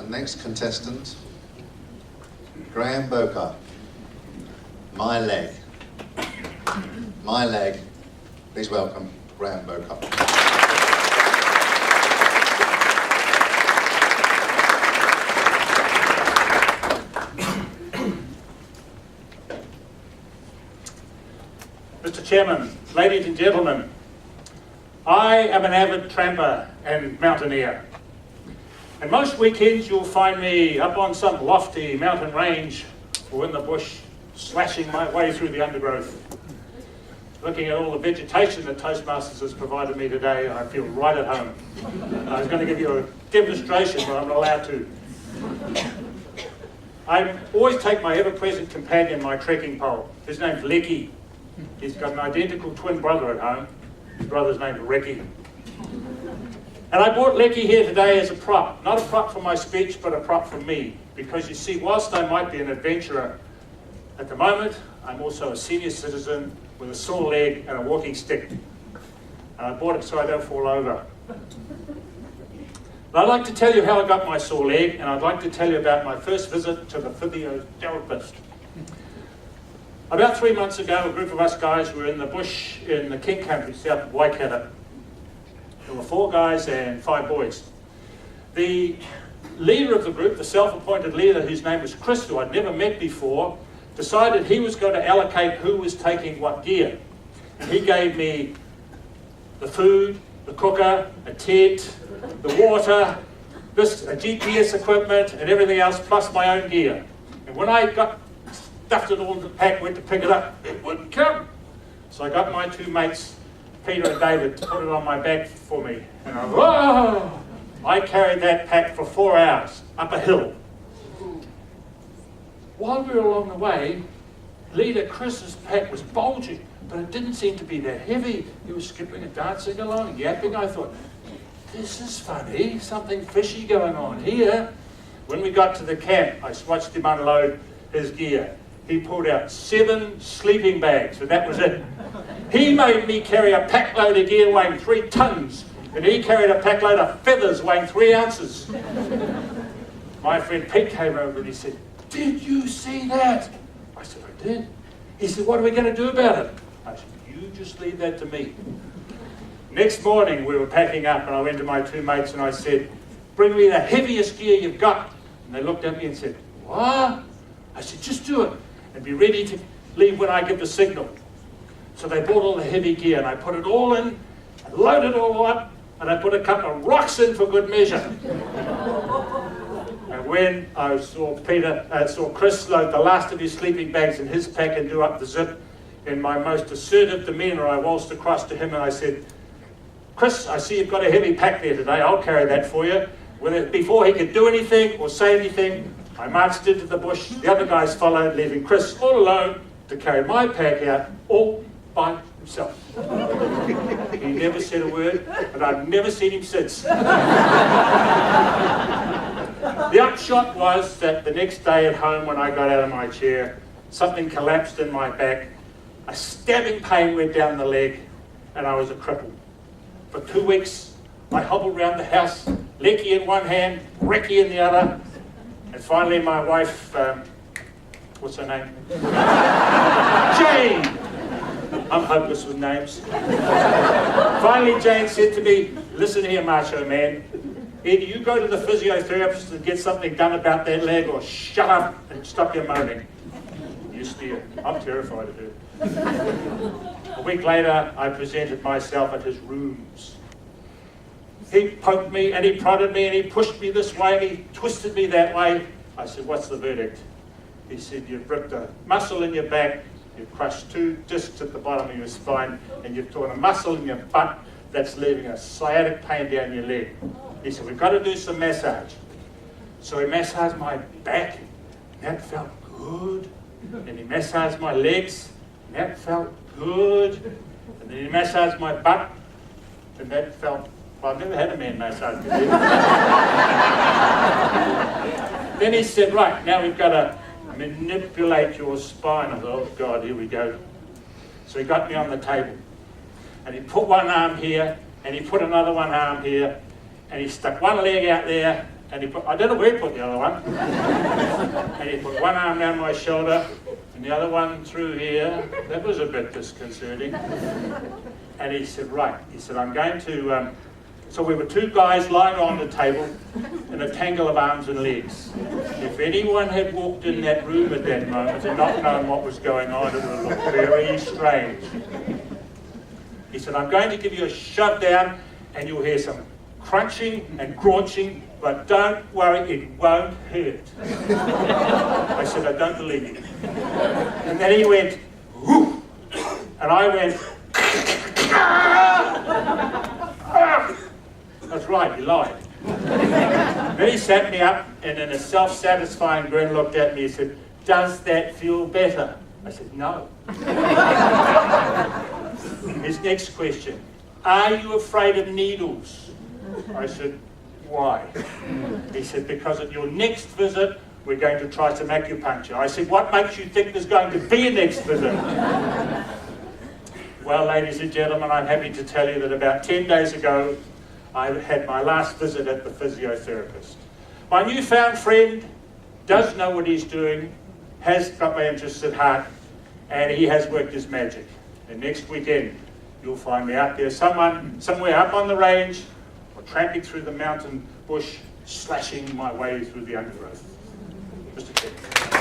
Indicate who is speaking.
Speaker 1: Our next contestant, Graham Bocock. My leg. My leg. Please welcome Graham Bocock.
Speaker 2: Mr. Chairman, ladies and gentlemen, I am an avid tramper and mountaineer. And most weekends you'll find me up on some lofty mountain range or in the bush, slashing my way through the undergrowth. Looking at all the vegetation that Toastmasters has provided me today, I feel right at home. I was going to give you a demonstration, but I'm not allowed to. I always take my ever-present companion, my trekking pole. His name's Lecky. He's got an identical twin brother at home. His brother's named Ricky. And I brought Lecky here today as a prop. Not a prop for my speech, but a prop for me. Because you see, whilst I might be an adventurer, at the moment, I'm also a senior citizen with a sore leg and a walking stick. And I brought it so I don't fall over. But I'd like to tell you how I got my sore leg, and I'd like to tell you about my first visit to the physiotherapist. About 3 months ago, a group of us guys were in the bush in the King Country, south of Waikato. There were 4 guys and 5 boys. The leader of the group, the self-appointed leader, whose name was Chris, who I'd never met before, decided he was going to allocate who was taking what gear. And he gave me the food, the cooker, a tent, the water, a GPS equipment, and everything else, plus my own gear. And when I stuffed it all in the pack, went to pick it up, it wouldn't come. So I got my 2 mates, Peter and David, to put it on my back for me. And I carried that pack for 4 hours up a hill. While we were along the way, leader Chris's pack was bulging, but it didn't seem to be that heavy. He was skipping and dancing along, yapping. I thought, this is funny, something fishy going on here. When we got to the camp, I watched him unload his gear. He pulled out 7 sleeping bags, and that was it. He made me carry a pack load of gear weighing 3 tons, and he carried a pack load of feathers weighing 3 ounces. My friend Pete came over and he said, "Did you see that?" I said, "I did." He said, "What are we going to do about it?" I said, "You just leave that to me." Next morning we were packing up, and I went to my 2 mates and I said, "Bring me the heaviest gear you've got." And they looked at me and said, "What?" I said, "Just do it and be ready to leave when I give the signal." So they bought all the heavy gear, and I put it all in, I loaded it all up, and I put a couple of rocks in for good measure. And when I saw Chris load the last of his sleeping bags in his pack and do up the zip, in my most assertive demeanour, I waltzed across to him and I said, "Chris, I see you've got a heavy pack there today. I'll carry that for you." Before he could do anything or say anything, I marched into the bush. The other guys followed, leaving Chris all alone to carry my pack out all by himself. He never said a word, and I've never seen him since. The upshot was that the next day at home, when I got out of my chair, something collapsed in my back. A stabbing pain went down the leg, and I was a cripple. For 2 weeks, I hobbled around the house, Lecky in one hand, Ricky in the other, and finally my wife, what's her name? Jane! I'm hopeless with names. Finally Jane said to me, "Listen here, macho man, either you go to the physiotherapist and get something done about that leg, or shut up and stop your moaning." You steer. I'm terrified of her. A week later, I presented myself at his rooms. He poked me and he prodded me and he pushed me this way and he twisted me that way. I said, "What's the verdict?" He said, "You've ripped a muscle in your back, you've crushed 2 discs at the bottom of your spine, and you've torn a muscle in your butt that's leaving a sciatic pain down your leg." He said, "We've got to do some massage." So he massaged my back, and that felt good. And he massaged my legs, and that felt good. And then he massaged my butt, and that felt, well, I've never had a man massage before. Then he said, "Right, now we've got to manipulate your spine." I thought, "Oh God, here we go." So he got me on the table, and he put one arm here, and he put another one arm here, and he stuck one leg out there, And he put, I don't know where he put the other one. And he put one arm down my shoulder and the other one through here. That was a bit disconcerting. And he said, right, he said, I'm going to, so we were two guys lying on the table in a tangle of arms and legs. If anyone had walked in that room at that moment and not known what was going on, it would have looked very strange. He said, I'm going to give you a shove down and you'll hear some crunching and crunching, but don't worry, it won't hurt. I said, I don't believe you. And then he went, whoo, and I went, that's right, he lied. Then he sat me up and in a self-satisfying grin looked at me and said, does that feel better? I said, no. His next question, are you afraid of needles? I said, why? He said, because at your next visit, we're going to try some acupuncture. I said, what makes you think there's going to be a next visit? Well, ladies and gentlemen, I'm happy to tell you that about 10 days ago, I had my last visit at the physiotherapist. My newfound friend does know what he's doing, has got my interests at heart, and he has worked his magic. And next weekend, you'll find me out there, somewhere up on the range, or tramping through the mountain bush, slashing my way through the undergrowth. Mr. Chair.